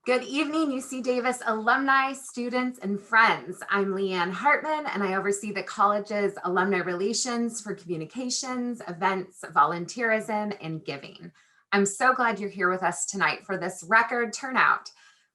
Good evening, UC Davis alumni, students, and friends. I'm Leanne Hartman, and I oversee the college's alumni relations for communications, events, volunteerism, and giving. I'm so glad you're here with us tonight for this record turnout.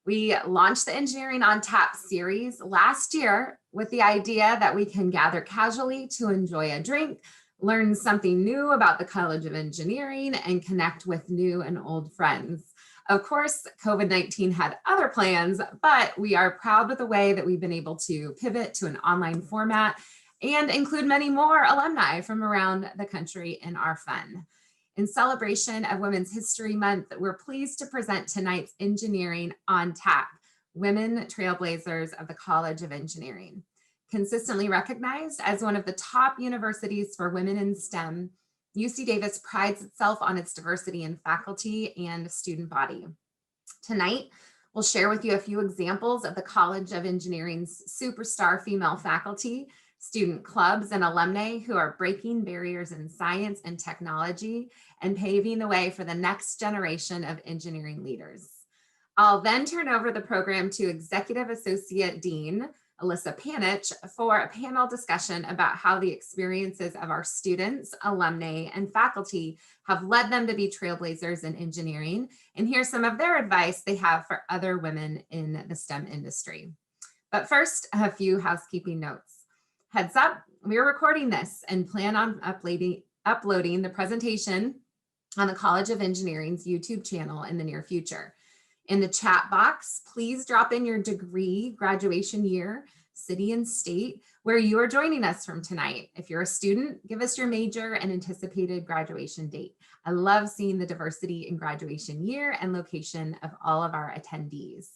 We launched the Engineering on Tap series last year with the idea that we can gather casually to enjoy a drink, learn something new about the College of Engineering, and connect with new and old friends. Of course, COVID-19 had other plans, but we are proud with the way that we've been able to pivot to an online format and include many more alumni from around the country in our fun. In celebration of Women's History Month, we're pleased to present tonight's Engineering on Tap, Women Trailblazers of the College of Engineering. Consistently recognized as one of the top universities for women in STEM, UC Davis prides itself on its diversity in faculty and student body. Tonight, we'll share with you a few examples of the College of Engineering's superstar female faculty, student clubs, and alumni who are breaking barriers in science and technology and paving the way for the next generation of engineering leaders. I'll then turn over the program to Executive Associate Dean Alyssa Panich for a panel discussion about how the experiences of our students, alumni, and faculty have led them to be trailblazers in engineering, and hear some of their advice they have for other women in the STEM industry. But first, a few housekeeping notes. Heads up, we're recording this and plan on uploading the presentation on the College of Engineering's YouTube channel in the near future. In the chat box, please drop in your degree, graduation year, city and state, where you are joining us from tonight. If you're a student, give us your major and anticipated graduation date. I love seeing the diversity in graduation year and location of all of our attendees.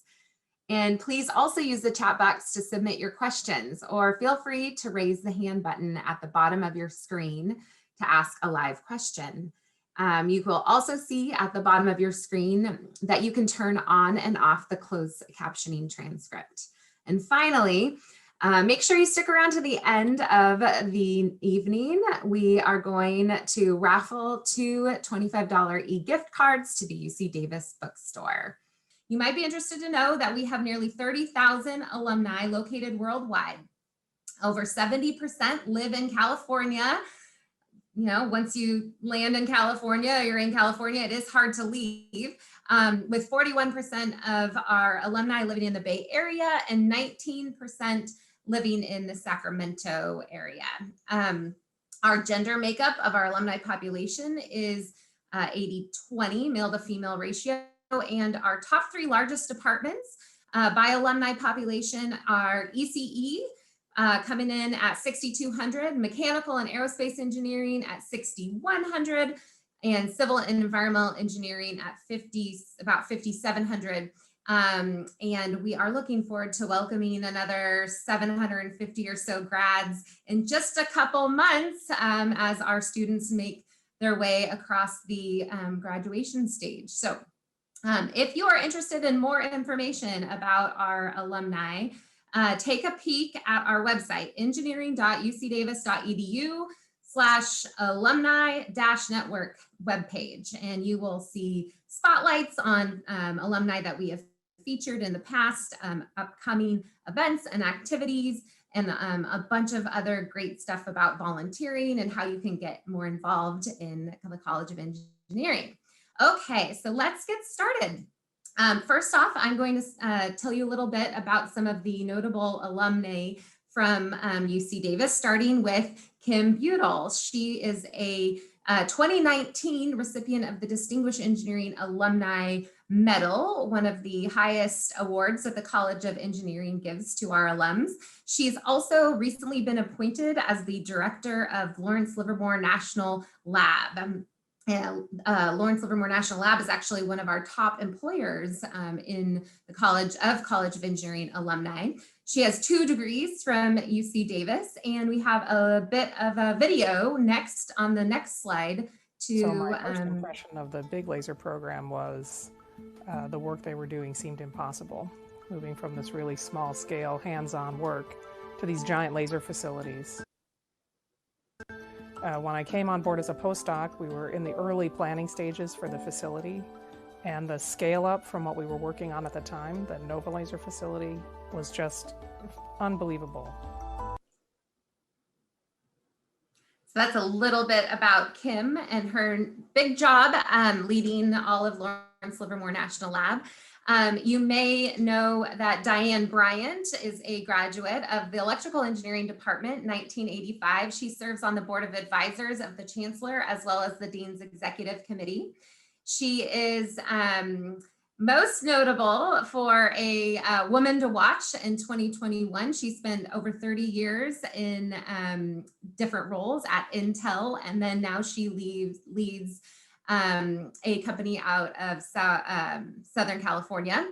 And please also use the chat box to submit your questions, or feel free to raise the hand button at the bottom of your screen to ask a live question. You will also see at the bottom of your screen that you can turn on and off the closed captioning transcript. And finally, make sure you stick around to the end of the evening. We are going to raffle 2 $25 e-gift cards to the UC Davis bookstore. You might be interested to know that we have nearly 30,000 alumni located worldwide. Over 70% live in California. You know, once you land in California, you're in California, it is hard to leave, with 41% of our alumni living in the Bay Area and 19% living in the Sacramento area. Our gender makeup of our alumni population is 80-20 male to female ratio, and our top 3 largest departments by alumni population are ECE, coming in at 6,200, mechanical and aerospace engineering at 6,100, and civil and environmental engineering at about 5,700. And we are looking forward to welcoming another 750 or so grads in just a couple months as our students make their way across the graduation stage. So if you are interested in more information about our alumni, take a peek at our website, engineering.ucdavis.edu/alumni-network webpage, and you will see spotlights on alumni that we have featured in the past, upcoming events and activities, and a bunch of other great stuff about volunteering and how you can get more involved in the College of Engineering. Okay, so let's get started. First off, I'm going to tell you a little bit about some of the notable alumni from UC Davis, starting with Kim Butel. She is a 2019 recipient of the Distinguished Engineering Alumni Medal, one of the highest awards that the College of Engineering gives to our alums. She's also recently been appointed as the director of Lawrence Livermore National Lab. Lawrence Livermore National Lab is actually one of our top employers in the College of Engineering alumni. She has 2 degrees from UC Davis, and we have a bit of a video next on the next slide. So my first impression of the Big Laser program was the work they were doing seemed impossible, moving from this really small scale hands-on work to these giant laser facilities. When I came on board as a postdoc, we were in the early planning stages for the facility. And the scale up from what we were working on at the time, the Nova laser facility, was just unbelievable. So that's a little bit about Kim and her big job leading all of Lawrence Livermore National Lab. You may know that Diane Bryant is a graduate of the Electrical Engineering Department, 1985. She serves on the Board of Advisors of the Chancellor, as well as the Dean's Executive Committee. She is most notable for a woman to watch in 2021. She spent over 30 years in different roles at Intel, and then now she leads a company out of Southern California.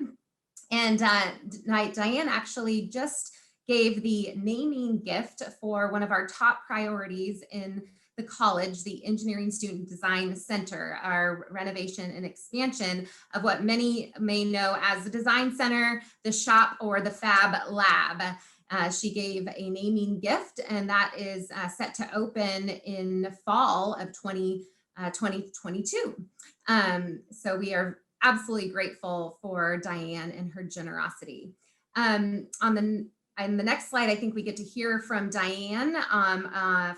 And Diane actually just gave the naming gift for one of our top priorities in the college, the Engineering Student Design Center, our renovation and expansion of what many may know as the Design Center, the Shop, or the Fab Lab. She gave a naming gift, and that is set to open in fall of 2022. So we are absolutely grateful for Diane and her generosity. On the next slide, I think we get to hear from Diane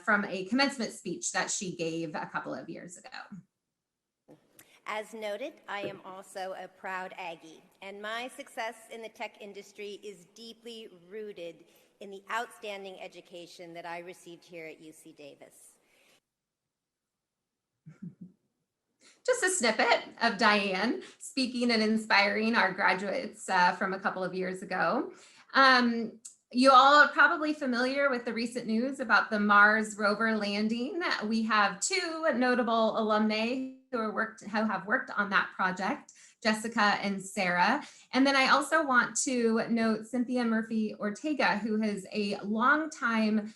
from a commencement speech that she gave a couple of years ago. As noted, I am also a proud Aggie, and my success in the tech industry is deeply rooted in the outstanding education that I received here at UC Davis. Just a snippet of Diane speaking and inspiring our graduates from a couple of years ago. You all are probably familiar with the recent news about the Mars rover landing. We have two notable alumnae who have worked on that project, Jessica and Sarah. And then I also want to note Cynthia Murphy Ortega, who is a longtime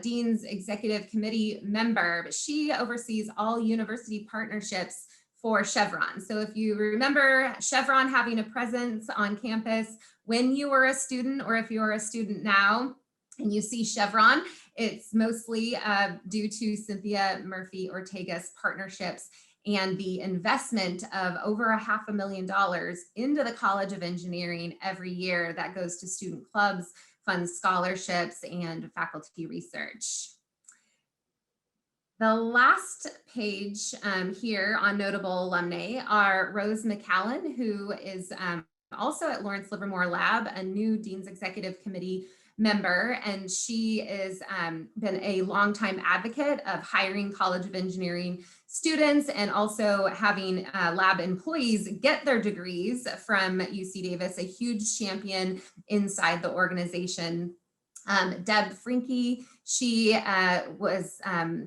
Dean's Executive Committee member, but she oversees all university partnerships for Chevron. So if you remember Chevron having a presence on campus when you were a student, or if you're a student now and you see Chevron, it's mostly due to Cynthia Murphy Ortega's partnerships and the investment of over $500,000 into the College of Engineering every year that goes to student clubs, funds scholarships, and faculty research. The last page here on notable alumnae are Rose McCallan, who is also at Lawrence Livermore Lab, a new Dean's Executive Committee member, and she has been a longtime advocate of hiring College of Engineering students and also having lab employees get their degrees from UC Davis, a huge champion inside the organization. Deb Frankie, she was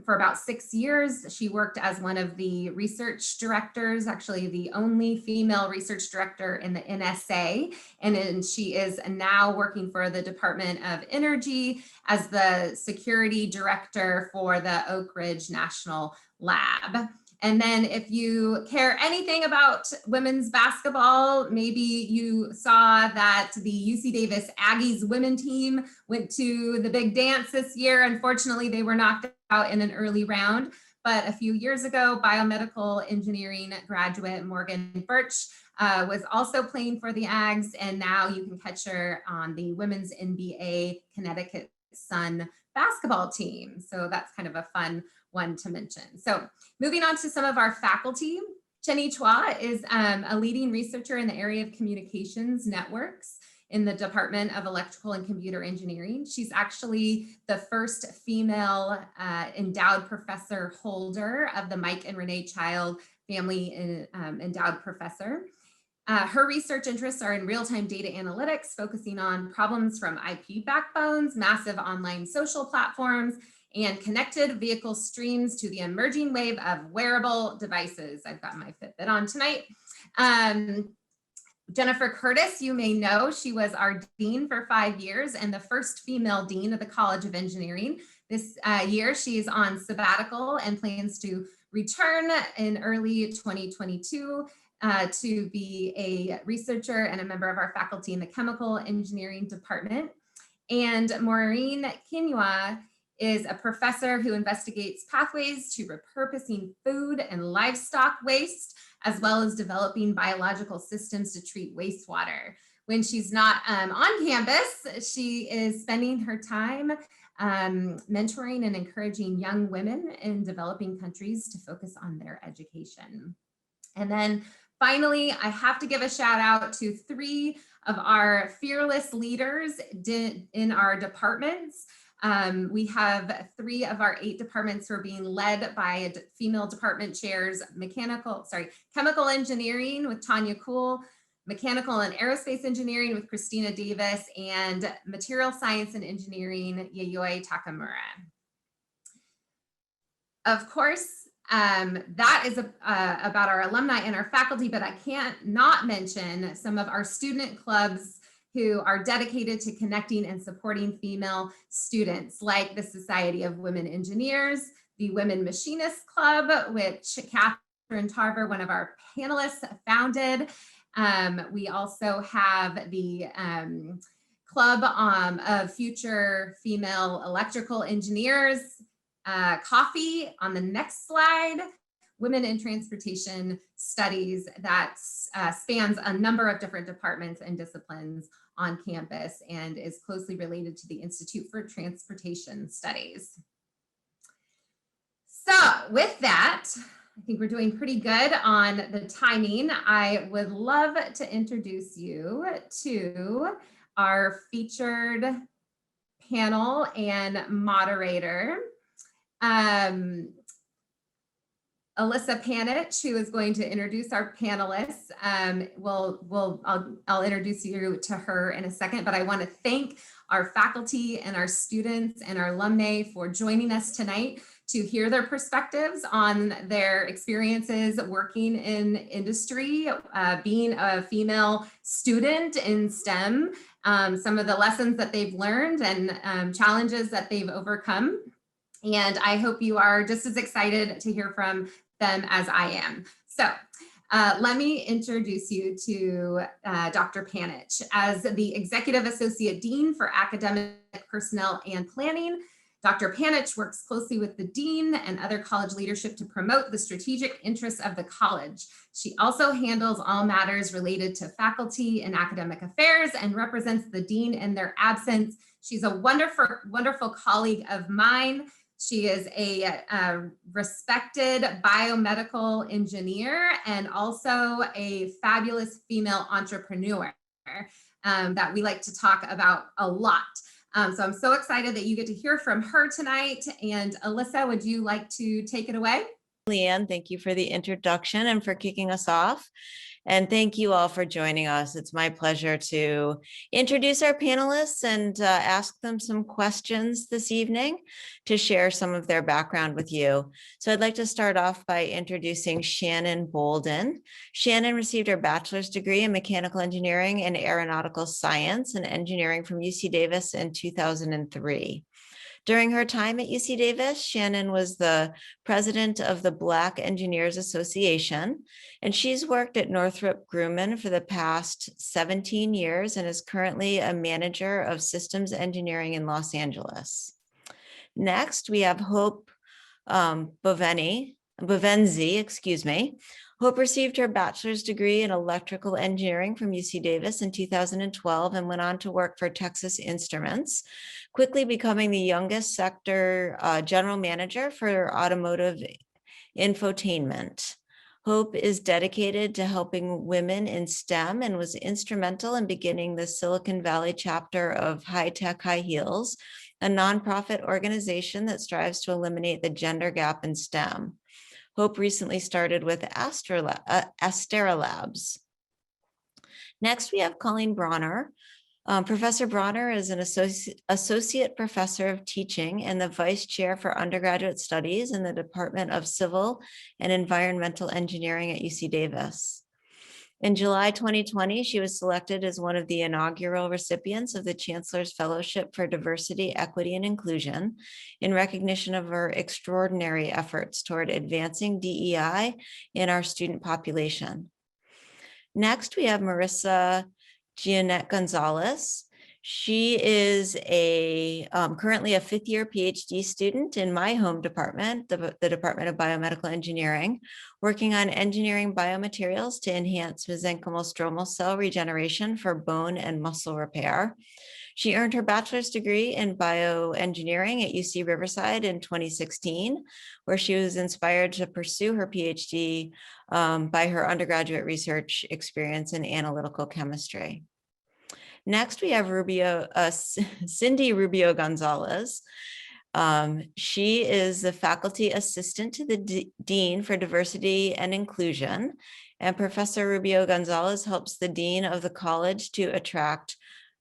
for about 6 years, she worked as one of the research directors, actually the only female research director in the NSA. And then she is now working for the Department of Energy as the security director for the Oak Ridge National Lab. And then if you care anything about women's basketball, maybe you saw that the UC Davis Aggies women team went to the big dance this year. Unfortunately, they were knocked out in an early round. But a few years ago, biomedical engineering graduate Morgan Birch was also playing for the Ags. And now you can catch her on the women's NBA Connecticut Sun basketball team. So that's kind of a fun one to mention. So moving on to some of our faculty, Cheney Choi is a leading researcher in the area of communications networks in the Department of Electrical and Computer Engineering. She's actually the first female endowed professor holder of the Mike and Renee Child Family Endowed Professor. Her research interests are in real-time data analytics, focusing on problems from IP backbones, massive online social platforms, and connected vehicle streams to the emerging wave of wearable devices. I've got my Fitbit on tonight. Jennifer Curtis, you may know, she was our dean for 5 years and the first female dean of the College of Engineering. This year, she's on sabbatical and plans to return in early 2022 to be a researcher and a member of our faculty in the Chemical Engineering Department. And Maureen is a professor who investigates pathways to repurposing food and livestock waste, as well as developing biological systems to treat wastewater. When she's not on campus, she is spending her time mentoring and encouraging young women in developing countries to focus on their education. And then finally, I have to give a shout out to 3 of our fearless leaders in our departments. We have 3 of our 8 departments who are being led by female department chairs, chemical engineering with Tanya Kuhl, mechanical and aerospace engineering with Christina Davis, and material science and engineering, Yayoi Takamura. Of course, that is about our alumni and our faculty, but I can't not mention some of our student clubs who are dedicated to connecting and supporting female students, like the Society of Women Engineers, the Women Machinists Club, which Catherine Tarver, one of our panelists, founded. We also have the Club of Future Female Electrical Engineers, coffee on the next slide, Women in Transportation Studies, that spans a number of different departments and disciplines on campus and is closely related to the Institute for Transportation Studies. So with that, I think we're doing pretty good on the timing. I would love to introduce you to our featured panel and moderator, Alyssa Panich, who is going to introduce our panelists. I'll introduce you to her in a second, but I want to thank our faculty and our students and our alumni for joining us tonight to hear their perspectives on their experiences working in industry, being a female student in STEM, some of the lessons that they've learned and challenges that they've overcome. And I hope you are just as excited to hear from them as I am. So let me introduce you to Dr. Panich. As the Executive Associate Dean for Academic Personnel and Planning, Dr. Panich works closely with the Dean and other college leadership to promote the strategic interests of the college. She also handles all matters related to faculty and academic affairs and represents the Dean in their absence. She's a wonderful colleague of mine. She is a respected biomedical engineer and also a fabulous female entrepreneur that we like to talk about a lot. So I'm so excited that you get to hear from her tonight. And Alyssa, would you like to take it away? Leanne, thank you for the introduction and for kicking us off. And thank you all for joining us. It's my pleasure to introduce our panelists and ask them some questions this evening to share some of their background with you. So I'd like to start off by introducing Shannon Bolden. Shannon received her bachelor's degree in mechanical engineering and aeronautical science and engineering from UC Davis in 2003. During her time at UC Davis, Shannon was the president of the Black Engineers Association, and she's worked at Northrop Grumman for the past 17 years and is currently a manager of systems engineering in Los Angeles. Next, we have Hope Bovenzi. Hope received her bachelor's degree in electrical engineering from UC Davis in 2012 and went on to work for Texas Instruments, quickly becoming the youngest sector general manager for automotive infotainment. Hope is dedicated to helping women in STEM and was instrumental in beginning the Silicon Valley chapter of High Tech High Heels, a nonprofit organization that strives to eliminate the gender gap in STEM. Hope recently started with Astera Labs. Next, we have Colleen Bronner. Professor Bronner is an associate professor of teaching and the vice chair for undergraduate studies in the Department of Civil and Environmental Engineering at UC Davis. In July 2020, she was selected as one of the inaugural recipients of the Chancellor's Fellowship for Diversity, Equity, and Inclusion in recognition of her extraordinary efforts toward advancing DEI in our student population. Next, we have Marissa Giannette Gonzalez. She is currently a fifth-year PhD student in my home department, the Department of Biomedical Engineering, working on engineering biomaterials to enhance mesenchymal stromal cell regeneration for bone and muscle repair. She earned her bachelor's degree in bioengineering at UC Riverside in 2016, where she was inspired to pursue her PhD by her undergraduate research experience in analytical chemistry. Next, we have Cindy Rubio Gonzalez. She is the faculty assistant to the Dean for Diversity and Inclusion. And Professor Rubio Gonzalez helps the Dean of the college to attract,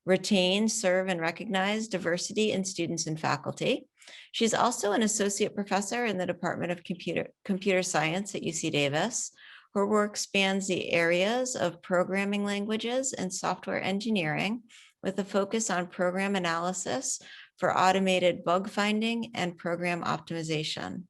retain, serve, and recognize diversity in students and faculty. She's also an associate professor in the Department of Computer Science at UC Davis. Her work spans the areas of programming languages and software engineering with a focus on program analysis for automated bug finding and program optimization.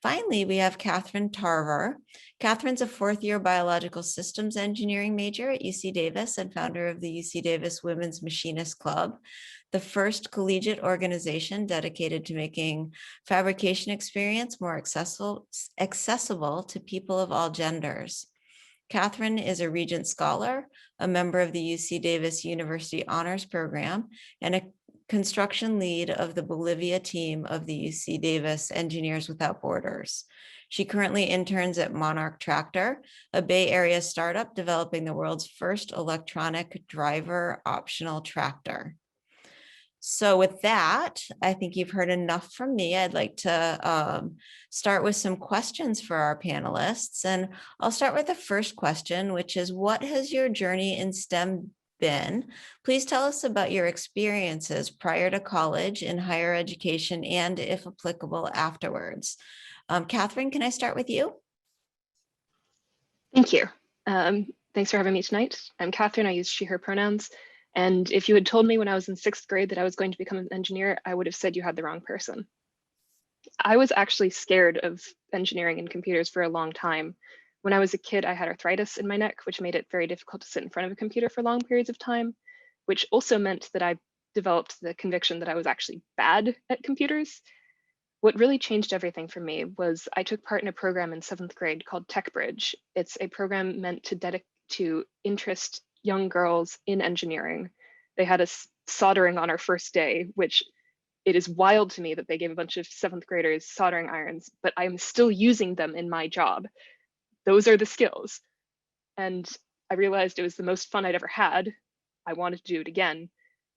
Finally, we have Catherine Tarver. Catherine's a fourth-year biological systems engineering major at UC Davis and founder of the UC Davis Women's Machinist Club, the first collegiate organization dedicated to making fabrication experience more accessible to people of all genders. Catherine is a Regent Scholar, a member of the UC Davis University Honors Program, and a construction lead of the Bolivia team of the UC Davis Engineers Without Borders. She currently interns at Monarch Tractor, a Bay Area startup developing the world's first electronic driver optional tractor. So with that, I think you've heard enough from me. I'd like to start with some questions for our panelists. And I'll start with the first question, which is, what has your journey in STEM been? Please tell us about your experiences prior to college, in higher education, and if applicable, afterwards. Catherine, can I start with you? Thank you. Thanks for having me tonight. I'm Catherine. I use she, her pronouns. And if you had told me when I was in 6th grade that I was going to become an engineer, I would have said you had the wrong person. I was actually scared of engineering and computers for a long time. When I was a kid, I had arthritis in my neck, which made it very difficult to sit in front of a computer for long periods of time, which also meant that I developed the conviction that I was actually bad at computers. What really changed everything for me was I took part in a program in 7th grade called Tech Bridge. It's a program meant to interest young girls in engineering. They had us soldering on our first day, which it is wild to me that they gave a bunch of 7th graders soldering irons, but I'm still using them in my job. Those are the skills. And I realized it was the most fun I'd ever had. I wanted to do it again.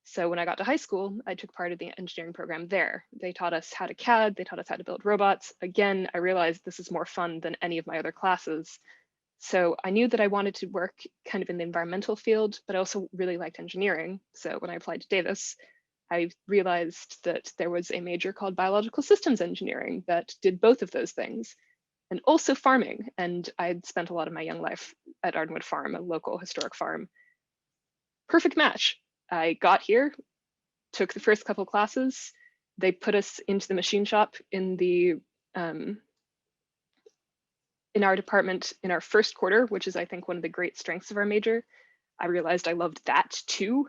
So when I got to high school, I took part of the engineering program there. They taught us how to CAD, they taught us how to build robots. Again, I realized this is more fun than any of my other classes. So I knew that I wanted to work kind of in the environmental field, but I also really liked engineering. So when I applied to Davis, I realized that there was a major called biological systems engineering that did both of those things, and also farming. And I had spent a lot of my young life at Ardenwood Farm, a local historic farm. Perfect match. I got here, took the first couple classes. They put us into the machine shop in our department in our first quarter, which is, I think, one of the great strengths of our major. I realized I loved that too,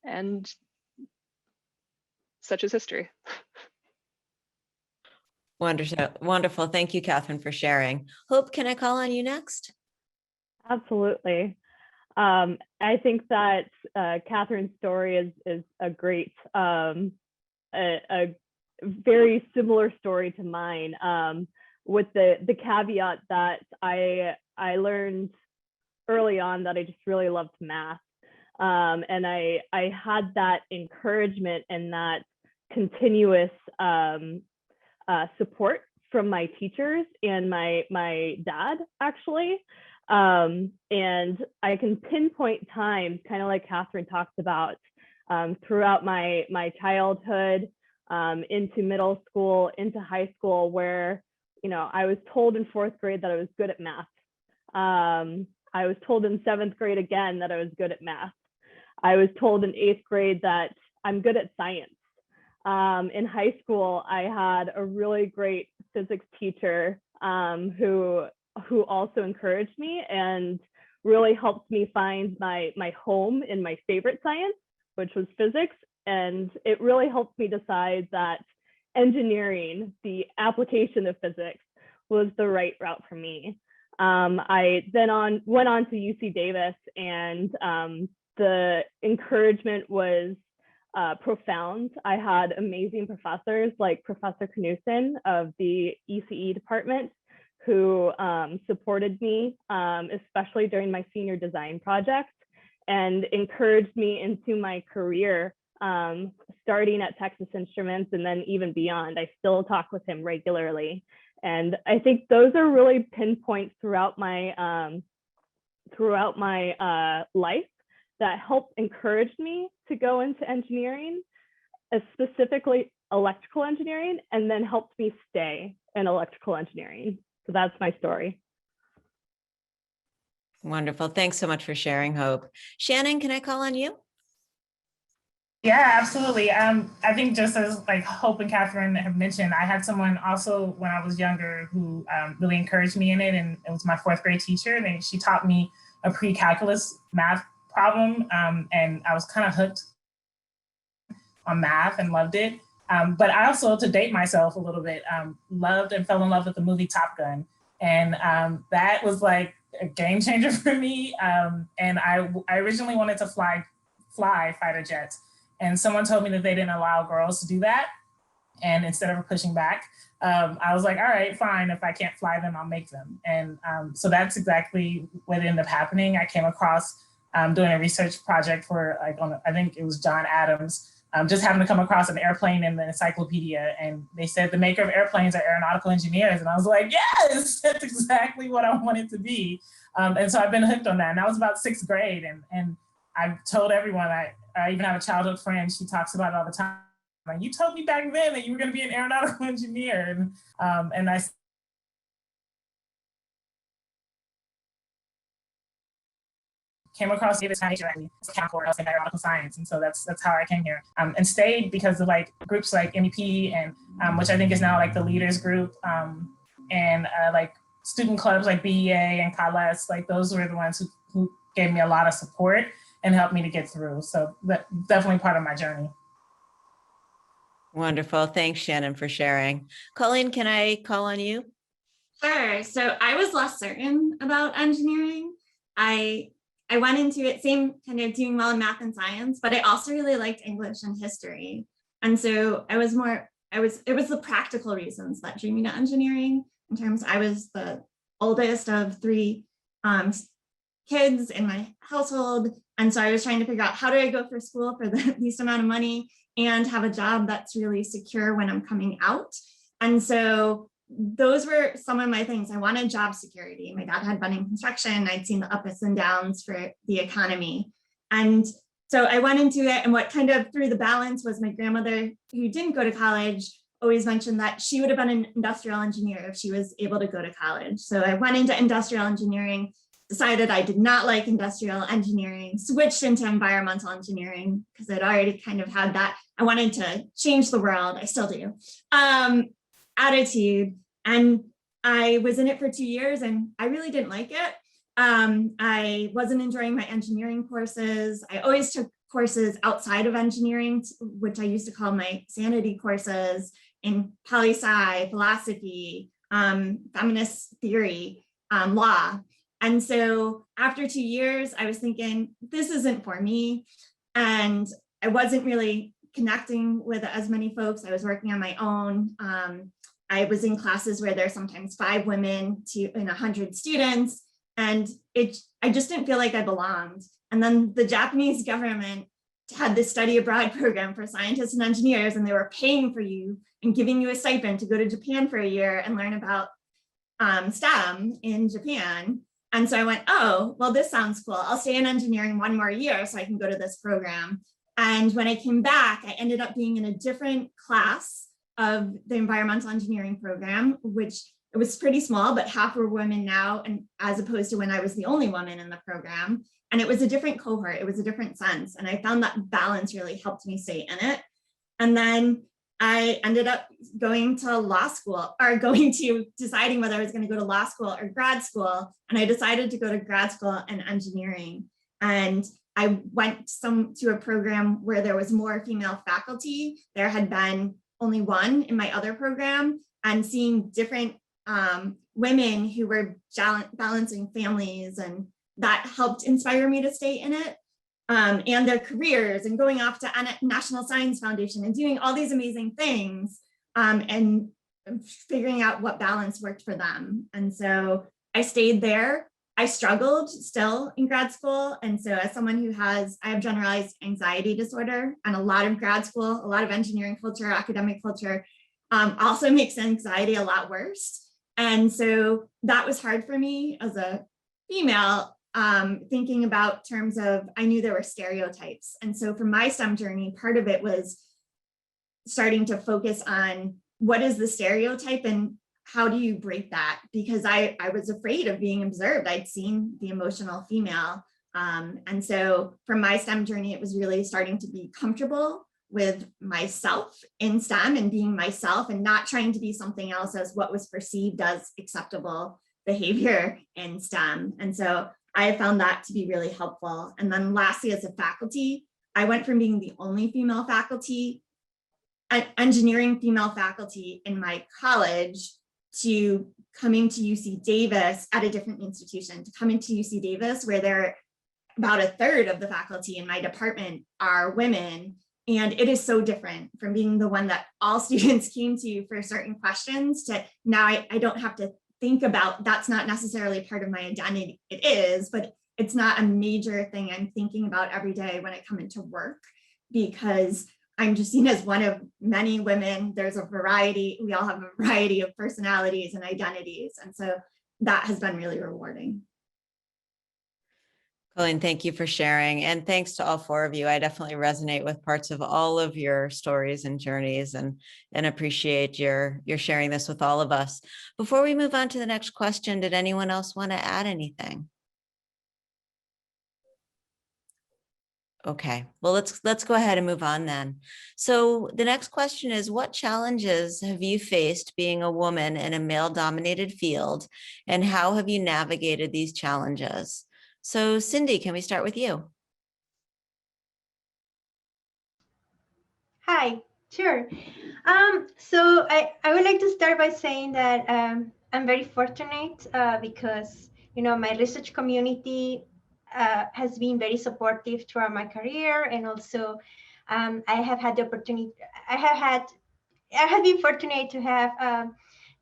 and such is history. Wonderful, wonderful. Thank you, Catherine, for sharing. Hope, can I call on you next? Absolutely. I think that Catherine's story is a great, a very similar story to mine. With the caveat that I learned early on that I just really loved math. And I had that encouragement and that continuous support from my teachers and my dad, actually. And I can pinpoint times, kind of like Catherine talked about, throughout my childhood, into middle school, into high school, where I was told in 4th grade that I was good at math. I was told in 7th grade again that I was good at math. I was told in 8th grade that I'm good at science. In high school, I had a really great physics teacher who also encouraged me and really helped me find my home in my favorite science, which was physics. And it really helped me decide that engineering, the application of physics, was the right route for me. I then went on to UC Davis, and the encouragement was profound. I had amazing professors like Professor Knudsen of the ECE department, who supported me, especially during my senior design project, and encouraged me into my career, starting at Texas Instruments and then even beyond. I still talk with him regularly. And I think those are really pinpoints throughout my life that helped encourage me to go into engineering, specifically electrical engineering, and then helped me stay in electrical engineering. So that's my story. Wonderful. Thanks so much for sharing, Hope. Shannon, can I call on you? Yeah, absolutely. I think just as like Hope and Catherine have mentioned, I had someone also when I was younger who really encouraged me in it, and it was my 4th grade teacher. And she taught me a pre-calculus math problem, and I was kind of hooked on math and loved it. But I also, to date myself a little bit, loved and fell in love with the movie Top Gun. And that was like a game changer for me. And I originally wanted to fly fighter jets. And someone told me that they didn't allow girls to do that. And instead of pushing back, I was like, all right, fine. If I can't fly them, I'll make them. And so that's exactly what ended up happening. I came across doing a research project for, like, I think it was John Adams, just happened to come across an airplane in the encyclopedia. And they said the maker of airplanes are aeronautical engineers. And I was like, yes, that's exactly what I wanted to be. And so I've been hooked on that. And that was about 6th grade. And I've told everyone, I even have a childhood friend, she talks about it all the time. Like, you told me back then that you were going to be an aeronautical engineer. And I came across Davis Foundation course in aeronautical science. And so that's how I came here, and stayed because of like groups like MEP and which I think is now like the Leaders Group, and like student clubs like BEA and CALES. Like those were the ones who gave me a lot of support and helped me to get through. So that's definitely part of my journey. Wonderful. Thanks, Shannon, for sharing. Colleen, can I call on you? Sure. So I was less certain about engineering. I went into it same kind of doing well in math and science, but I also really liked English and history. And so it was the practical reasons that drew me to engineering. In terms, I was the oldest of 3 kids in my household. And so I was trying to figure out, how do I go for school for the least amount of money and have a job that's really secure when I'm coming out? And so those were some of my things. I wanted job security. My dad had been in construction. I'd seen the ups and downs for the economy. And so I went into it, and what kind of threw the balance was my grandmother, who didn't go to college, always mentioned that she would have been an industrial engineer if she was able to go to college. So I went into industrial engineering, decided I did not like industrial engineering, switched into environmental engineering because I'd already kind of had that, I wanted to change the world, I still do, attitude. And I was in it for 2 years and I really didn't like it. I wasn't enjoying my engineering courses. I always took courses outside of engineering, which I used to call my sanity courses, in poli-sci, philosophy, feminist theory, law. And so after 2 years, I was thinking, this isn't for me. And I wasn't really connecting with as many folks. I was working on my own. I was in classes where there's sometimes 5 women in 100 students. And I just didn't feel like I belonged. And then the Japanese government had this study abroad program for scientists and engineers, and they were paying for you and giving you a stipend to go to Japan for a year and learn about STEM in Japan. And so I went, oh, well, this sounds cool. I'll stay in engineering 1 more year so I can go to this program. And when I came back, I ended up being in a different class of the environmental engineering program, which it was pretty small, but half were women now, and as opposed to when I was the only woman in the program. And it was a different cohort, it was a different sense. And I found that balance really helped me stay in it. And then I ended up going to law school, or deciding whether I was going to go to law school or grad school. And I decided to go to grad school in engineering. And I went to a program where there was more female faculty. There had been only one in my other program, and seeing different women who were balancing families, and that helped inspire me to stay in it, and their careers, and going off to National Science Foundation and doing all these amazing things, and figuring out what balance worked for them. And so I stayed there. I struggled still in grad school. And so as someone who I have generalized anxiety disorder, and a lot of grad school, a lot of engineering culture, academic culture also makes anxiety a lot worse. And so that was hard for me as a female, thinking about terms of, I knew there were stereotypes. And so for my STEM journey, part of it was starting to focus on what is the stereotype and how do you break that? Because I was afraid of being observed. I'd seen the emotional female. And so for my STEM journey, it was really starting to be comfortable with myself in STEM and being myself, and not trying to be something else as what was perceived as acceptable behavior in STEM. And so I found that to be really helpful. And then lastly, as a faculty, I went from being the only female faculty, engineering female faculty in my college, to coming to UC Davis at a different institution, to coming to UC Davis where there about a third of the faculty in my department are women. And it is so different from being the one that all students came to for certain questions to now I don't have to think about, that's not necessarily part of my identity. It is, but it's not a major thing I'm thinking about every day when I come into work, because I'm just seen as one of many women. There's a variety, we all have a variety of personalities and identities. And so that has been really rewarding. Colleen, thank you for sharing. And thanks to all four of you. I definitely resonate with parts of all of your stories and journeys, and appreciate your sharing this with all of us. Before we move on to the next question, did anyone else want to add anything? Okay, well, let's go ahead and move on then. So the next question is, what challenges have you faced being a woman in a male-dominated field, and how have you navigated these challenges? So Cindy, can we start with you? Hi, sure. So I would like to start by saying that I'm very fortunate because, you know, my research community has been very supportive throughout my career, and also I have had the opportunity. I have been fortunate to have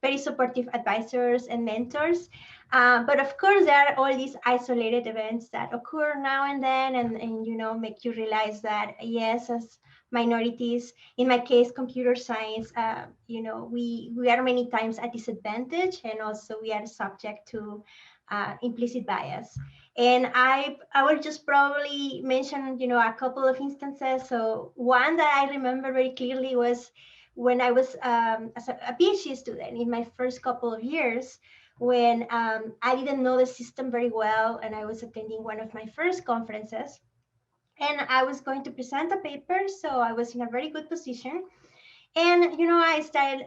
very supportive advisors and mentors. But of course, there are all these isolated events that occur now and then, and you know, make you realize that yes, as minorities, in my case, computer science, you know, we are many times at disadvantage, and also we are subject to implicit bias. And I will just probably mention, you know, a couple of instances. So one that I remember very clearly was when I was as a PhD student in my first couple of years, when I didn't know the system very well, and I was attending one of my first conferences, and I was going to present a paper. So I was in a very good position. And, you know, I started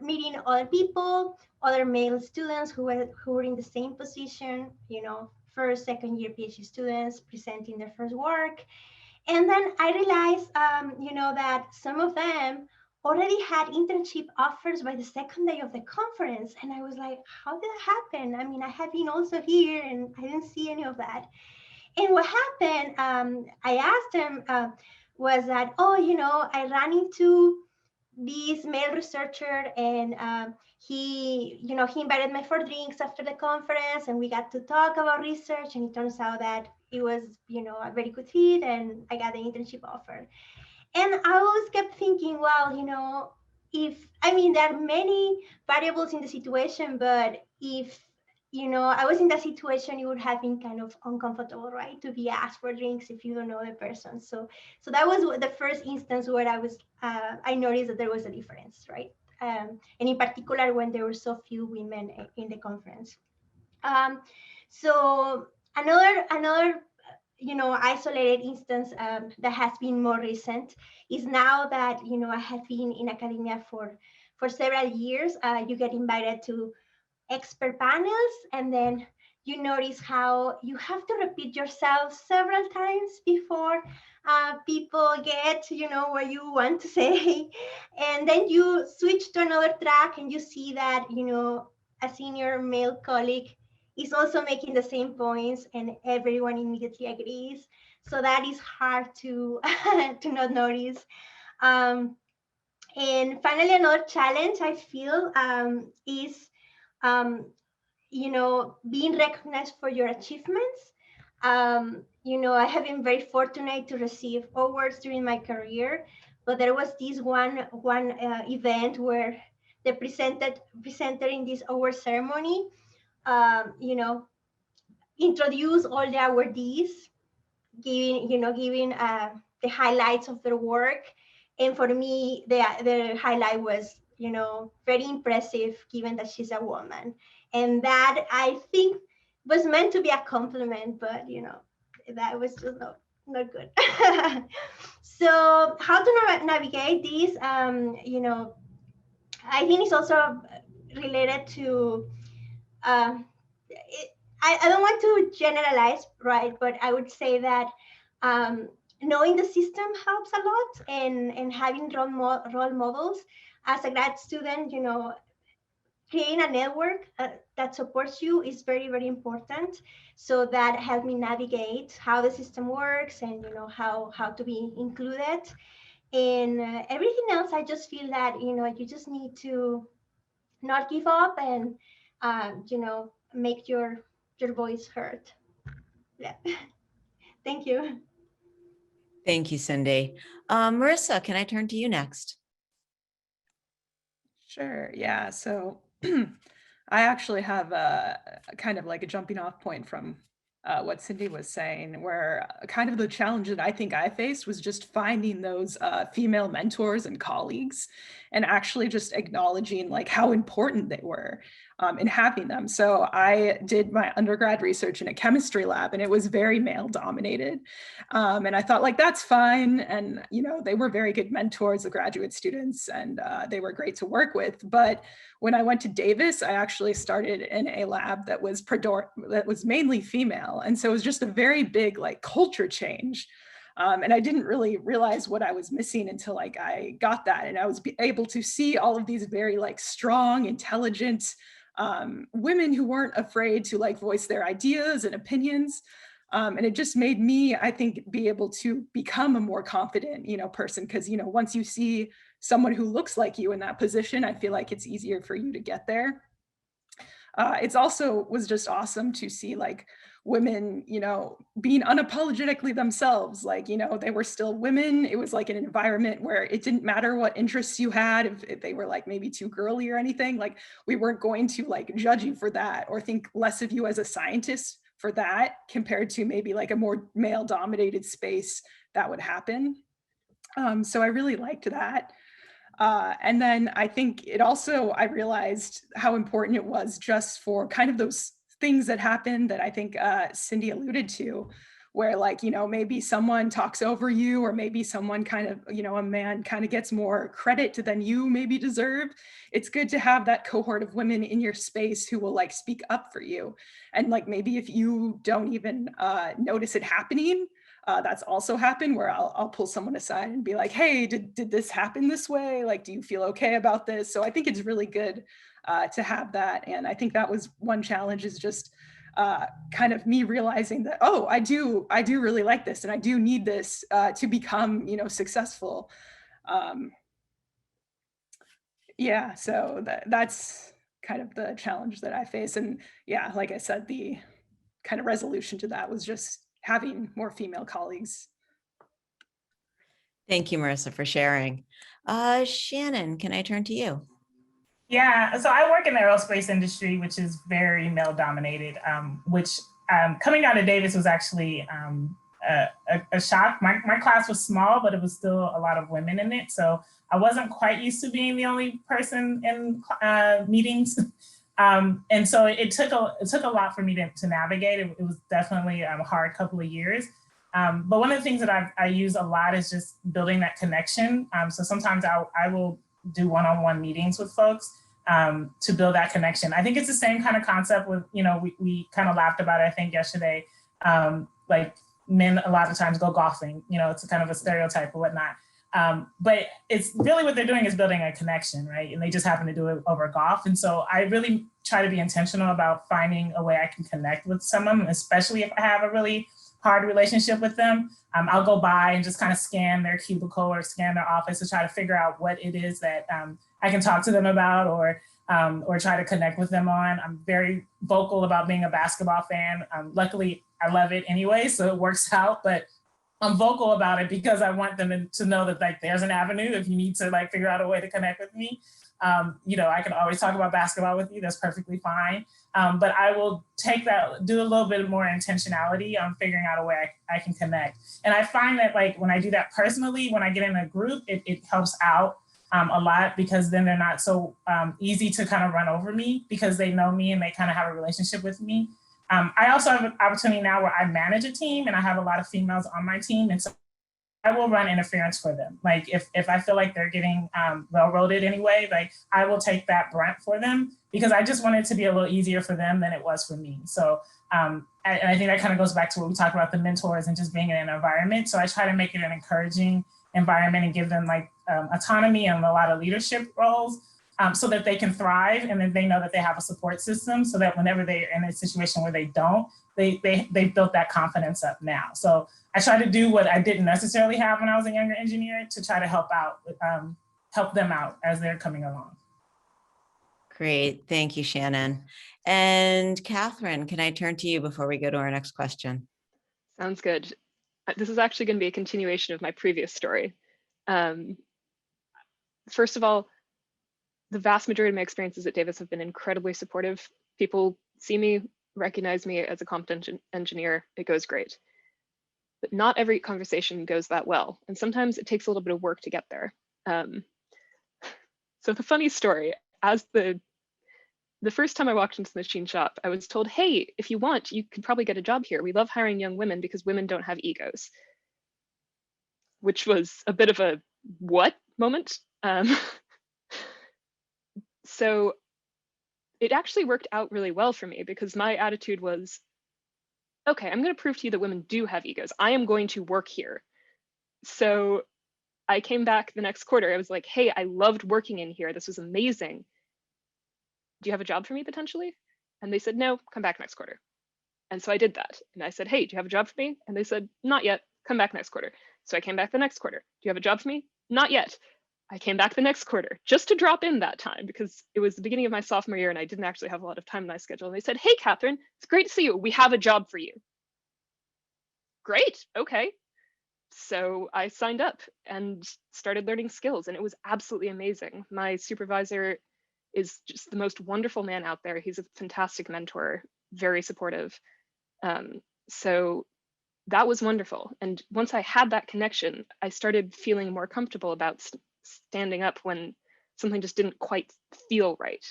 meeting other people, other male students who were in the same position, you know, first, second year PhD students presenting their first work. And then I realized, you know, that some of them already had internship offers by the second day of the conference. And I was like, how did that happen? I mean, I have been also here and I didn't see any of that. And what happened, I asked them, was that, oh, you know, I ran into this male researcher, and he invited me for drinks after the conference, and we got to talk about research, and it turns out that it was, you know, a very good fit, and I got the internship offer. And I always kept thinking, well, you know, there are many variables in the situation, but if, you know, I was in that situation, it would have been kind of uncomfortable, right? To be asked for drinks if you don't know the person. So that was the first instance where I noticed that there was a difference, right? And in particular, when there were so few women in the conference. So another, you know, isolated instance that has been more recent is now that, you know, I have been in academia for several years. You get invited to expert panels, and then you notice how you have to repeat yourself several times before people get, what you want to say. And then you switch to another track and you see that, a senior male colleague is also making the same points and everyone immediately agrees. So that is hard to, to not notice. And finally, another challenge I feel is, being recognized for your achievements. I have been very fortunate to receive awards during my career, but there was this one event where the presenter in this award ceremony, introduced all the awardees, giving the highlights of their work. And for me, the highlight was, very impressive given that she's a woman. And that, I think, was meant to be a compliment, but, that was just not good. So how to navigate this, I think it's also related to, I don't want to generalize, right? But I would say that knowing the system helps a lot, and having role models. As a grad student, creating a network that supports you is very, very important. So that helped me navigate how the system works and, how to be included. And everything else, I just feel that, you just need to not give up and, make your voice heard. Yeah. Thank you. Thank you, Cindy. Marissa, can I turn to you next? Sure. Yeah. So I actually have a kind of like a jumping off point from what Cindy was saying, where kind of the challenge that I think I faced was just finding those female mentors and colleagues, and actually just acknowledging like how important they were in having them. So I did my undergrad research in a chemistry lab, and it was very male dominated. And I thought like, that's fine. And, they were very good mentors of graduate students, and they were great to work with. But when I went to Davis, I actually started in a lab that was mainly female. And so it was just a very big like culture change. And I didn't really realize what I was missing until like I got that. And I was able to see all of these very like strong, intelligent women who weren't afraid to like voice their ideas and opinions. And it just made me, I think, be able to become a more confident, person. Because, once you see someone who looks like you in that position, I feel like it's easier for you to get there. It's also was just awesome to see like women, being unapologetically themselves. Like, they were still women. It was like an environment where it didn't matter what interests you had, if they were like maybe too girly or anything. Like, we weren't going to like judge you for that or think less of you as a scientist for that, compared to maybe like a more male dominated space that would happen. So I really liked that. And then I think it also, I realized how important it was just for kind of those things that happen that I think Cindy alluded to, where like, maybe someone talks over you, or maybe someone kind of, a man kind of gets more credit than you maybe deserve. It's good to have that cohort of women in your space who will like speak up for you. And like, maybe if you don't even notice it happening, that's also happened, where I'll pull someone aside and be like, hey, did this happen this way? Like, do you feel okay about this? So I think it's really good to have that. And I think that was one challenge, is just kind of me realizing that, oh, I do really like this, and I do need this to become, successful. Yeah, so that's kind of the challenge that I face. And yeah, like I said, the kind of resolution to that was just having more female colleagues. Thank you, Marissa, for sharing. Shannon, can I turn to you? Yeah, so I work in the aerospace industry, which is very male dominated, which coming out of Davis was actually a shock. My class was small, but it was still a lot of women in it. So I wasn't quite used to being the only person in meetings. And so it took a lot for me to navigate. It was definitely a hard couple of years. But one of the things that I use a lot is just building that connection. So sometimes I will do one-on-one meetings with folks to build that connection. I think it's the same kind of concept with, we kind of laughed about it, I think yesterday, like men a lot of times go golfing, it's kind of a stereotype or whatnot. But it's really what they're doing is building a connection, right? And they just happen to do it over golf. And so I really try to be intentional about finding a way I can connect with someone, especially if I have a really hard relationship with them. I'll go by and just kind of scan their cubicle or scan their office to try to figure out what it is that I can talk to them about or try to connect with them on. I'm very vocal about being a basketball fan. Luckily, I love it anyway, so it works out. But I'm vocal about it because I want them to know that like there's an avenue if you need to like figure out a way to connect with me. I can always talk about basketball with you. That's perfectly fine. But I will take that, do a little bit more intentionality on figuring out a way I can connect. And I find that like when I do that personally, when I get in a group, it helps out a lot because then they're not so easy to kind of run over me because they know me and they kind of have a relationship with me. I also have an opportunity now where I manage a team and I have a lot of females on my team. And so I will run interference for them. Like if I feel like they're getting railroaded anyway, like I will take that brunt for them because I just want it to be a little easier for them than it was for me. So and I think that kind of goes back to what we talked about, the mentors and just being in an environment. So I try to make it an encouraging environment and give them like autonomy and a lot of leadership roles so that they can thrive and then they know that they have a support system so that whenever they're in a situation where they don't, they built that confidence up now. So I try to do what I didn't necessarily have when I was a younger engineer to try to help them out as they're coming along. Great, thank you, Shannon. And Catherine, can I turn to you before we go to our next question? Sounds good. This is actually going to be a continuation of my previous story. First of all, the vast majority of my experiences at Davis have been incredibly supportive. People see me, recognize me as a competent engineer, it goes great. But not every conversation goes that well. And sometimes it takes a little bit of work to get there. So the funny story, as the first time I walked into the machine shop, I was told, hey, if you want, you could probably get a job here. We love hiring young women because women don't have egos, which was a bit of a what moment. So it actually worked out really well for me because my attitude was, okay, I'm going to prove to you that women do have egos. I am going to work here. So I came back the next quarter. I was like, hey, I loved working in here. This was amazing. Do you have a job for me potentially? And they said, no, come back next quarter. And so I did that. And I said, hey, do you have a job for me? And they said, not yet, come back next quarter. So I came back the next quarter. Do you have a job for me? Not yet. I came back the next quarter just to drop in that time because it was the beginning of my sophomore year and I didn't actually have a lot of time in my schedule. And they said, hey, Catherine, it's great to see you. We have a job for you. Great, okay. So I signed up and started learning skills and it was absolutely amazing. My supervisor is just the most wonderful man out there. He's a fantastic mentor, very supportive. So that was wonderful. And once I had that connection, I started feeling more comfortable about standing up when something just didn't quite feel right.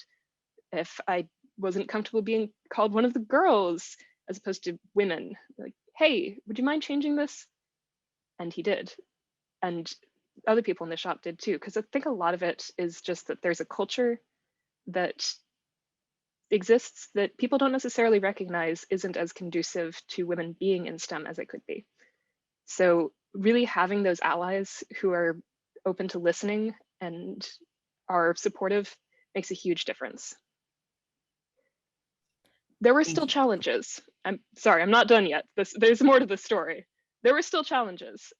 If I wasn't comfortable being called one of the girls as opposed to women, like, hey, would you mind changing this? And he did. And other people in the shop did too, because I think a lot of it is just that there's a culture that exists that people don't necessarily recognize isn't as conducive to women being in STEM as it could be. So really having those allies who are open to listening and are supportive makes a huge difference. There were still challenges. I'm sorry, I'm not done yet. There's more to the story. There were still challenges,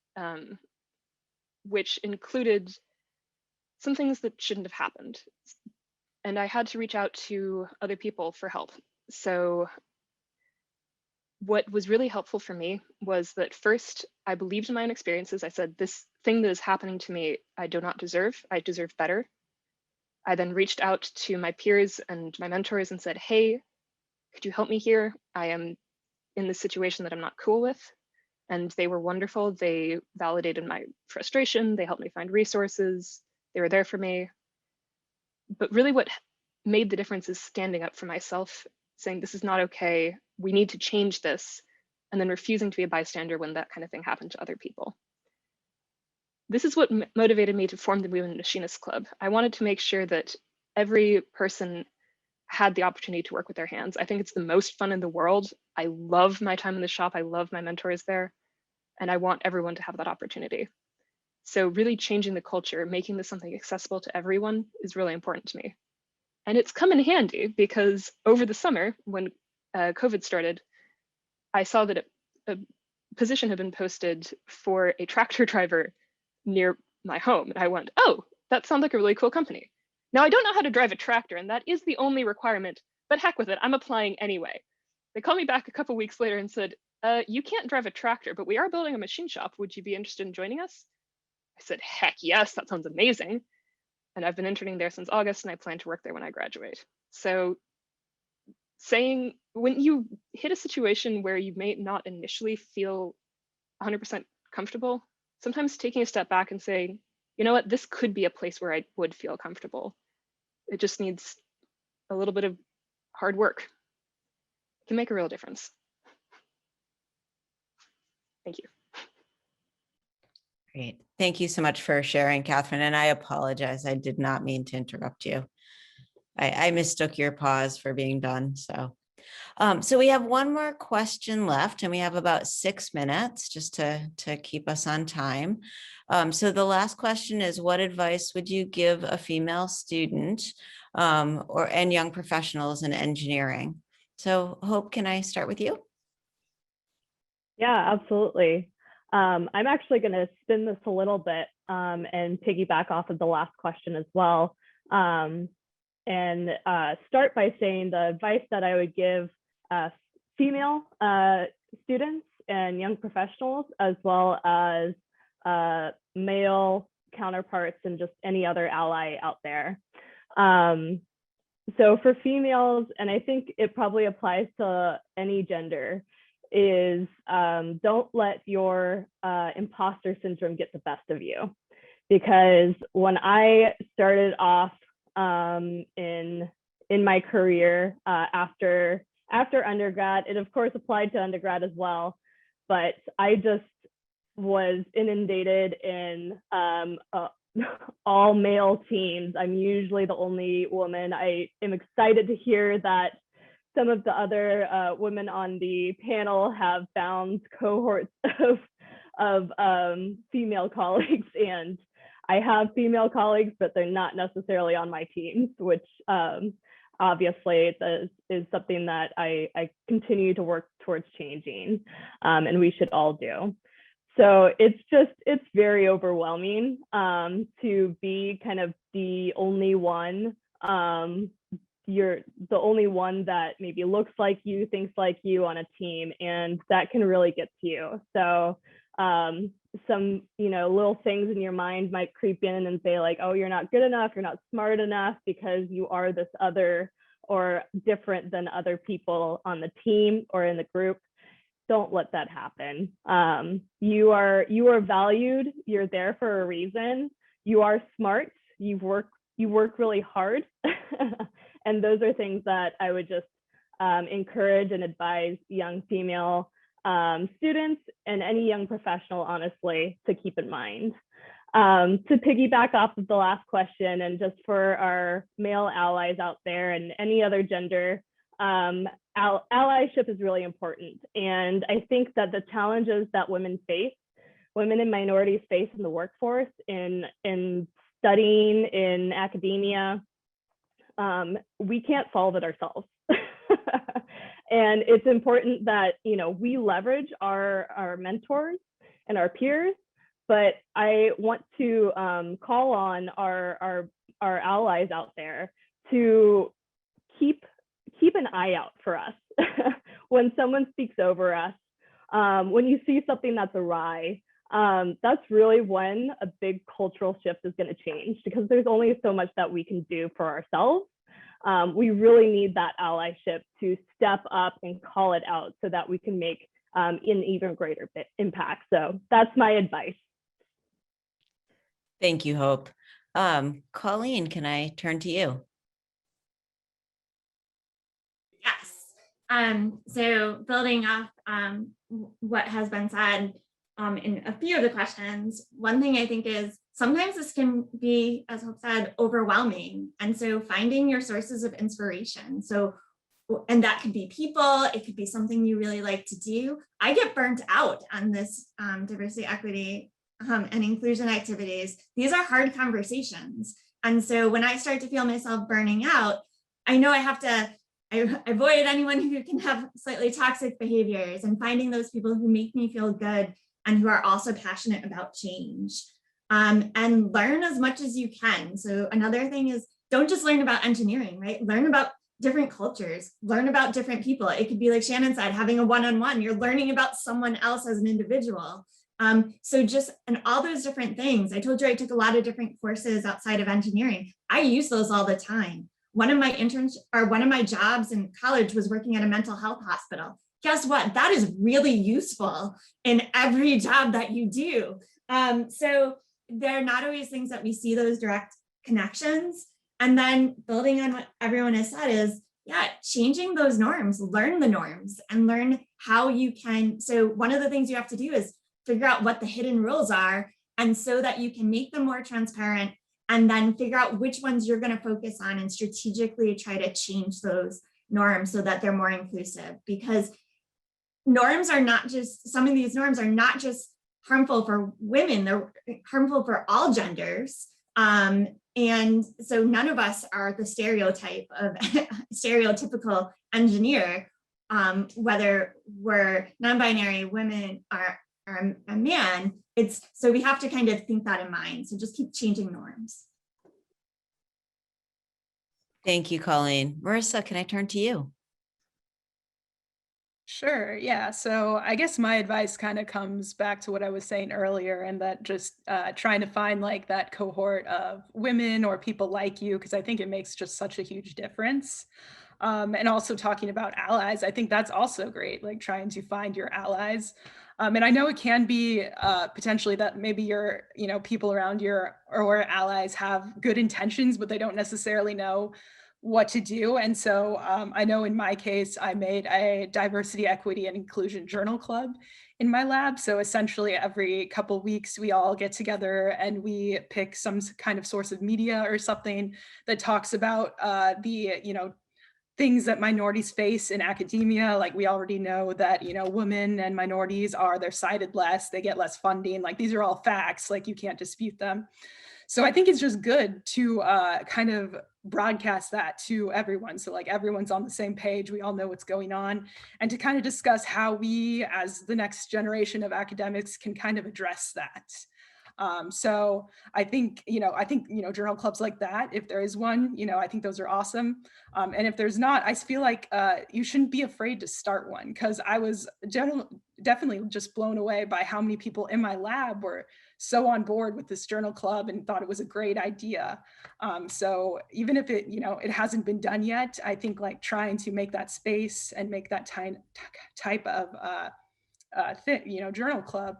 which included some things that shouldn't have happened. And I had to reach out to other people for help. So what was really helpful for me was that first, I believed in my own experiences. I said, this thing that is happening to me, I do not deserve. I deserve better. I then reached out to my peers and my mentors and said, hey, could you help me here? I am in this situation that I'm not cool with. And they were wonderful. They validated my frustration. They helped me find resources. They were there for me. But really what made the difference is standing up for myself, saying this is not okay. We need to change this. And then refusing to be a bystander when that kind of thing happened to other people. This is what motivated me to form the Women Machinists Club. I wanted to make sure that every person had the opportunity to work with their hands. I think it's the most fun in the world. I love my time in the shop. I love my mentors there. And I want everyone to have that opportunity. So really changing the culture, making this something accessible to everyone is really important to me. And it's come in handy because over the summer when COVID started, I saw that a position had been posted for a tractor driver near my home. And I went, oh, that sounds like a really cool company. Now I don't know how to drive a tractor and that is the only requirement, but heck with it, I'm applying anyway. They called me back a couple weeks later and said, you can't drive a tractor, but we are building a machine shop. Would you be interested in joining us? I said, heck yes, that sounds amazing. And I've been interning there since August and I plan to work there when I graduate. So saying, when you hit a situation where you may not initially feel 100% comfortable, sometimes taking a step back and saying, you know what, this could be a place where I would feel comfortable. It just needs a little bit of hard work. It can make a real difference. Thank you. Great. Thank you so much for sharing, Catherine. And I apologize. I did not mean to interrupt you. I mistook your pause for being done. So we have one more question left and we have about 6 minutes just to keep us on time. So the last question is, what advice would you give a female student and young professionals in engineering? So Hope, can I start with you? Yeah, absolutely. I'm actually going to spin this a little bit and piggyback off of the last question as well. And start by saying the advice that I would give female students and young professionals, as well as male counterparts and just any other ally out there. So for females, and I think it probably applies to any gender, is don't let your imposter syndrome get the best of you. Because when I started off in my career after undergrad, it of course applied to undergrad as well, but I just was inundated in all male teams. I'm usually the only woman. I am excited to hear that some of the other women on the panel have found cohorts of female colleagues, and I have female colleagues, but they're not necessarily on my teams, which obviously is something that I continue to work towards changing, and we should all do. So it's very overwhelming to be kind of the only one. You're the only one that maybe looks like you, thinks like you on a team, and that can really get to you. So some little things in your mind might creep in and say like, oh, you're not good enough, you're not smart enough because you are this other or different than other people on the team or in the group. Don't let that happen. You are valued. You're there for a reason. You are smart. You work really hard. And those are things that I would just encourage and advise young female students and any young professional, honestly, to keep in mind. To piggyback off of the last question, and just for our male allies out there and any other gender, allyship is really important. And I think that the challenges that women and minorities face in the workforce, in studying, in academia, we can't solve it ourselves. And it's important that we leverage our mentors and our peers, but I want to call on our allies out there to keep an eye out for us when someone speaks over us. When you see something that's awry, that's really when a big cultural shift is going to change, because there's only so much that we can do for ourselves. We really need that allyship to step up and call it out so that we can make an even greater impact. So that's my advice. Thank you, Hope. Colleen, can I turn to you? Yes. So building off what has been said, in a few of the questions. One thing I think is sometimes this can be, as Hope said, overwhelming. And so finding your sources of inspiration. So, and that could be people, it could be something you really like to do. I get burnt out on this diversity, equity, and inclusion activities. These are hard conversations. And so when I start to feel myself burning out, I know I have to I avoid anyone who can have slightly toxic behaviors, and finding those people who make me feel good and who are also passionate about change, and learn as much as you can. So another thing is, don't just learn about engineering, right? Learn about different cultures, learn about different people. It could be like Shannon said, having a one-on-one, you're learning about someone else as an individual. So just, and all those different things. I told you I took a lot of different courses outside of engineering. I use those all the time. One of my jobs in college was working at a mental health hospital. Guess what? That is really useful in every job that you do. So they're not always things that we see those direct connections. And then building on what everyone has said is, yeah, changing those norms, learn the norms and learn how you can. So one of the things you have to do is figure out what the hidden rules are, and so that you can make them more transparent, and then figure out which ones you're going to focus on and strategically try to change those norms so that they're more inclusive. Because norms are not just, some of these norms are not just harmful for women, they're harmful for all genders. And so none of us are the stereotype of stereotypical engineer, whether we're non-binary, women are a man. It's, so we have to kind of think that in mind. So just keep changing norms. Thank you, Colleen. Marissa, can I turn to you? Sure. Yeah. So I guess my advice kind of comes back to what I was saying earlier, and that just trying to find like that cohort of women or people like you, because I think it makes just such a huge difference. And also talking about allies, I think that's also great, like trying to find your allies. And I know it can be potentially that maybe your, people around your or allies have good intentions, but they don't necessarily know what to do. And so I know in my case, I made a diversity, equity, and inclusion journal club in my lab. So essentially every couple of weeks, we all get together and we pick some kind of source of media or something that talks about the, things that minorities face in academia. Like we already know that, women and minorities they're cited less, they get less funding. Like these are all facts, like you can't dispute them. So I think it's just good to kind of broadcast that to everyone. So like everyone's on the same page, we all know what's going on, and to kind of discuss how we as the next generation of academics can kind of address that. So I think, journal clubs like that, if there is one, I think those are awesome. And if there's not, I feel like you shouldn't be afraid to start one, because I was definitely just blown away by how many people in my lab were so on board with this journal club and thought it was a great idea. So even if it, it hasn't been done yet, I think like trying to make that space and make that type of journal club,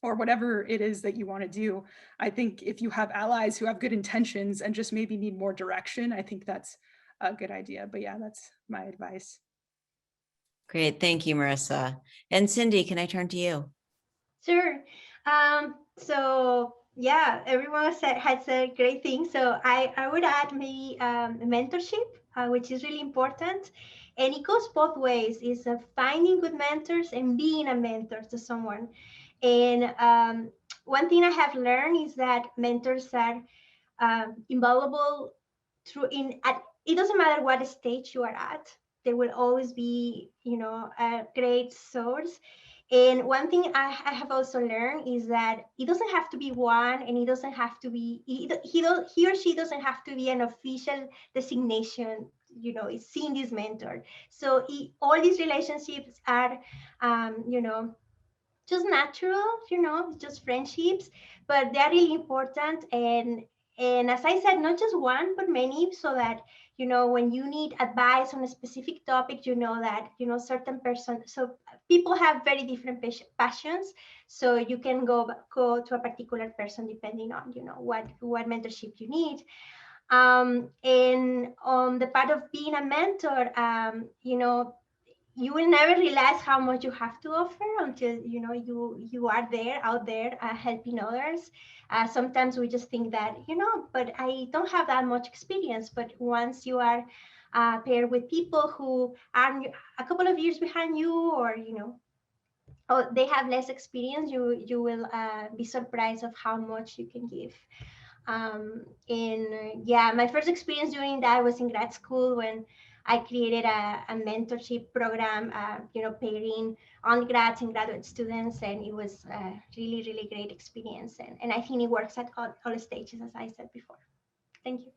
or whatever it is that you want to do. I think if you have allies who have good intentions and just maybe need more direction, I think that's a good idea. But yeah, that's my advice. Great. Thank you, Marissa. And Cindy, can I turn to you? Sure. So yeah, everyone had said great things. So I would add maybe mentorship, which is really important. And it goes both ways. It's finding good mentors and being a mentor to someone. And one thing I have learned is that mentors are invaluable it doesn't matter what stage you are at. There will always be, a great source. And one thing I have also learned is that it doesn't have to be one, and it doesn't have to be, he or she doesn't have to be an official designation, it's seeing this mentor. So all these relationships are, just natural, just friendships, but they're really important. And as I said, not just one, but many, so that, when you need advice on a specific topic, that, certain person, so people have very different passions. So you can go to a particular person depending on, what mentorship you need. And on the part of being a mentor, you will never realize how much you have to offer until you are there out there helping others. Sometimes we just think that but I don't have that much experience. But once you are paired with people who are a couple of years behind you, or they have less experience, you will be surprised of how much you can give. My first experience doing that was in grad school when I created a mentorship program, pairing undergrads and graduate students, and it was a really, really great experience. And I think it works at all stages, as I said before. Thank you.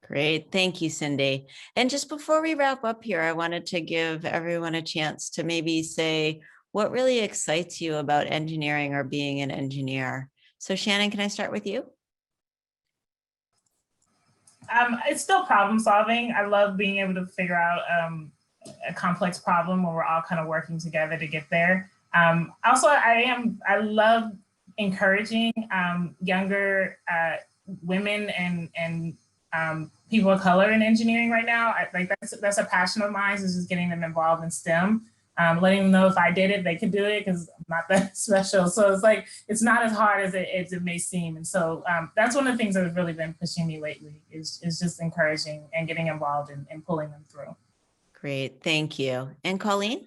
Great. Thank you, Cindy. And just before we wrap up here, I wanted to give everyone a chance to maybe say what really excites you about engineering or being an engineer. So Shannon, can I start with you? It's still problem solving. I love being able to figure out a complex problem when we're all kind of working together to get there. Also, I love encouraging younger women and people of color in engineering right now. That's a passion of mine, is just getting them involved in STEM. Letting them know if I did it, they could do it, because I'm not that special. So it's not as hard as it may seem. And so that's one of the things that has really been pushing me lately, is just encouraging and getting involved and pulling them through. Great, thank you. And Colleen?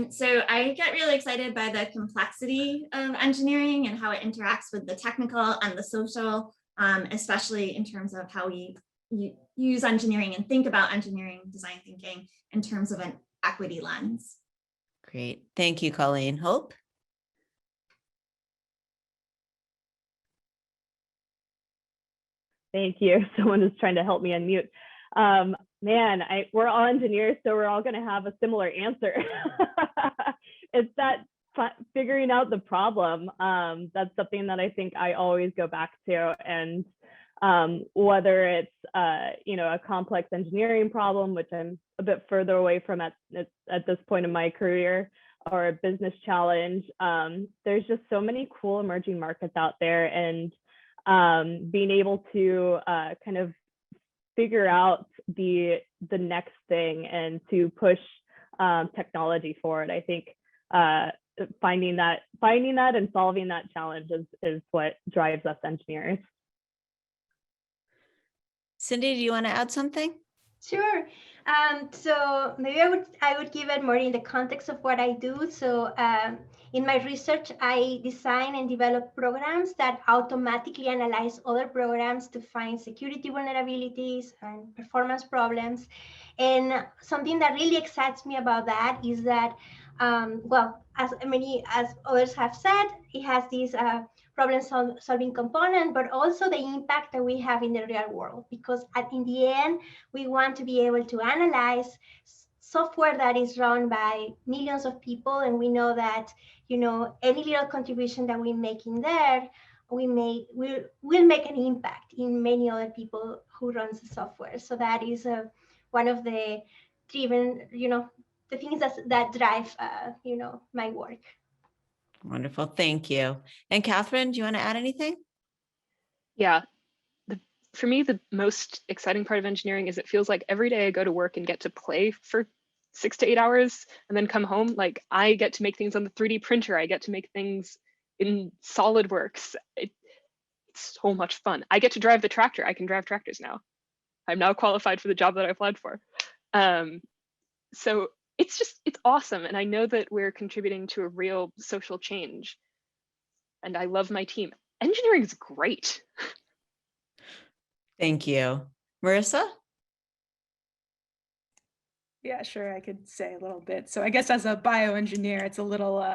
So I get really excited by the complexity of engineering and how it interacts with the technical and the social, especially in terms of how we use engineering and think about engineering design thinking in terms of an equity lens. Great. Thank you, Colleen. Hope? Thank you. Someone is trying to help me unmute. Man, we're all engineers, so we're all going to have a similar answer. It's that figuring out the problem. That's something that I think I always go back to. And whether it's a complex engineering problem, which I'm a bit further away from at this point in my career, or a business challenge, there's just so many cool emerging markets out there, and being able to kind of figure out the next thing and to push technology forward. I think finding that and solving that challenge is what drives us engineers. Cindy, do you want to add something? Sure. So maybe I would give it more in the context of what I do. So in my research, I design and develop programs that automatically analyze other programs to find security vulnerabilities and performance problems. And something that really excites me about that is that, as others have said, it has this problem-solving component, but also the impact that we have in the real world. Because in the end, we want to be able to analyze software that is run by millions of people, and we know that any little contribution that we make in there, will make an impact in many other people who runs the software. So that is one of the the things that drive my work. Wonderful, thank you. And Catherine, do you want to add anything? Yeah, for me, the most exciting part of engineering is it feels like every day I go to work and get to play for 6 to 8 hours and then come home. Like, I get to make things on the 3D printer. I get to make things in SolidWorks. It's so much fun. I get to drive the tractor. I can drive tractors now. I'm now qualified for the job that I applied for. So it's awesome. And I know that we're contributing to a real social change. And I love my team. Engineering is great. Thank you. Marissa? Yeah, sure, I could say a little bit. So I guess as a bioengineer, it's a little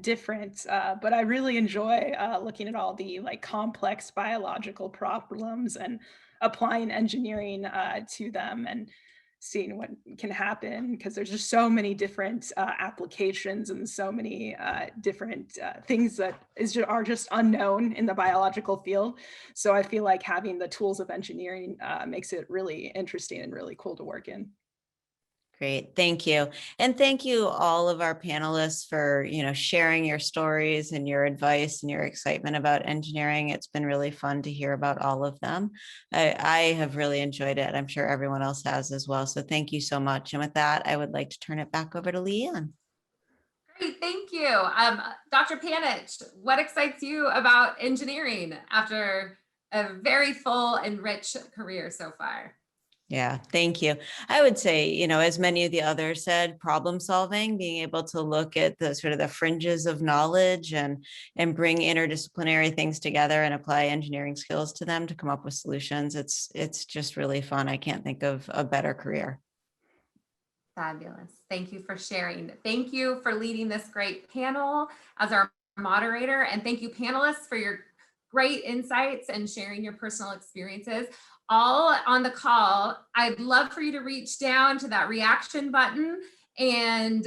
different, but I really enjoy looking at all the complex biological problems and applying engineering to them and seeing what can happen, because there's just so many different applications and so many different things that are just unknown in the biological field. So I feel like having the tools of engineering makes it really interesting and really cool to work in. Great, thank you. And thank you all of our panelists for, sharing your stories and your advice and your excitement about engineering. It's been really fun to hear about all of them. I have really enjoyed it. I'm sure everyone else has as well. So thank you so much. And with that, I would like to turn it back over to Leanne. Great, thank you. Dr. Panich, what excites you about engineering after a very full and rich career so far? Yeah, thank you. I would say, as many of the others said, problem solving, being able to look at the sort of the fringes of knowledge and bring interdisciplinary things together and apply engineering skills to them to come up with solutions. It's just really fun. I can't think of a better career. Fabulous. Thank you for sharing. Thank you for leading this great panel as our moderator. And thank you, panelists, for your great insights and sharing your personal experiences. All on the call, I'd love for you to reach down to that reaction button, and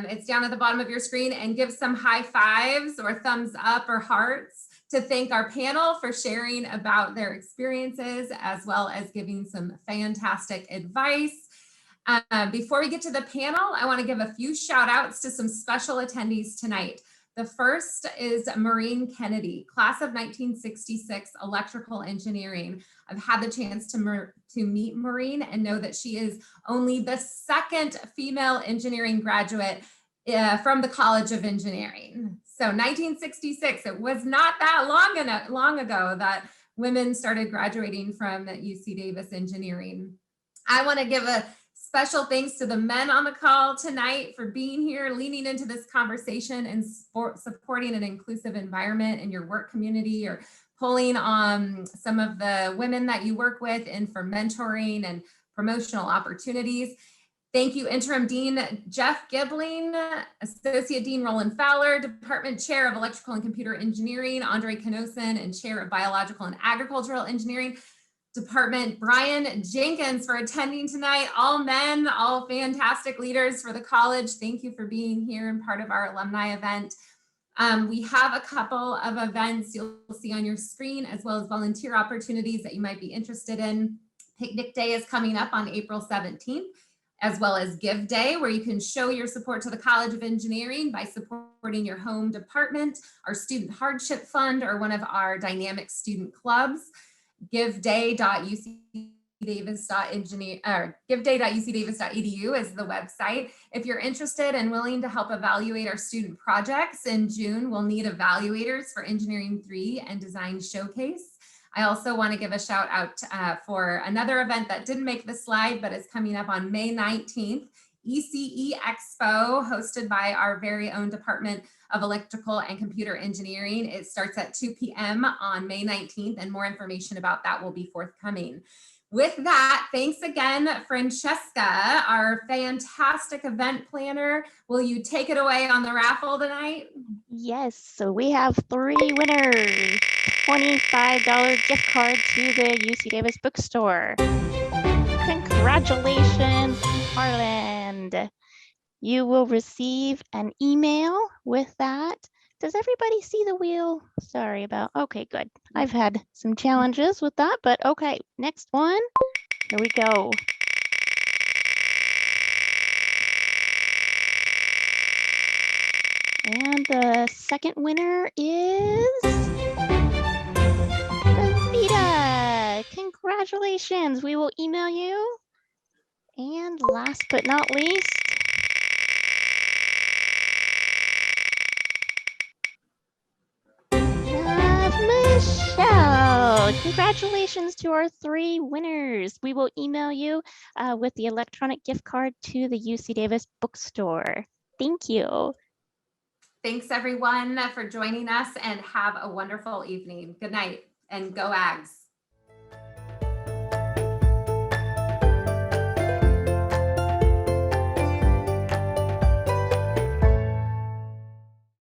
it's down at the bottom of your screen, and give some high fives or thumbs up or hearts to thank our panel for sharing about their experiences, as well as giving some fantastic advice. Before we get to the panel, I want to give a few shout outs to some special attendees tonight. The first is Maureen Kennedy, class of 1966, electrical engineering. I've had the chance to meet Maureen and know that she is only the second female engineering graduate from the College of Engineering. So 1966, it was not that long ago that women started graduating from UC Davis engineering. I want to give a special thanks to the men on the call tonight for being here, leaning into this conversation and supporting an inclusive environment in your work community, or pulling on some of the women that you work with and for mentoring and promotional opportunities. Thank you, Interim Dean Jeff Gibling, Associate Dean Roland Fowler, Department Chair of Electrical and Computer Engineering, Andre Knosen, and Chair of Biological and Agricultural Engineering, Department Brian Jenkins, for attending tonight. All men, all fantastic leaders for the college. Thank you for being here and part of our alumni event. We have a couple of events you'll see on your screen, as well as volunteer opportunities that you might be interested in. Picnic Day is coming up on April 17th, as well as Give Day, where you can show your support to the College of Engineering by supporting your home department, our Student Hardship Fund, or one of our dynamic student clubs. giveday.ucdavis.edu is the website. If you're interested and willing to help evaluate our student projects, in June, we'll need evaluators for Engineering 3 and Design Showcase. I also want to give a shout out for another event that didn't make the slide, but is coming up on May 19th, ECE Expo, hosted by our very own Department of Electrical and Computer Engineering. It starts at 2 p.m. on May 19th, and more information about that will be forthcoming. With that, thanks again, Francesca, our fantastic event planner. Will you take it away on the raffle tonight? Yes, so we have 3 winners. $25 gift card to the UC Davis bookstore. Congratulations, Harland. You will receive an email with that. Does everybody see the wheel? Sorry about, okay, good. I've had some challenges with that, but okay, next one. Here we go. And the second winner is Anita. Congratulations. We will email you. And last but not least, Michelle. Congratulations to our 3 winners. We will email you with the electronic gift card to the UC Davis bookstore. Thank you. Thanks everyone for joining us, and have a wonderful evening. Good night and go Ags.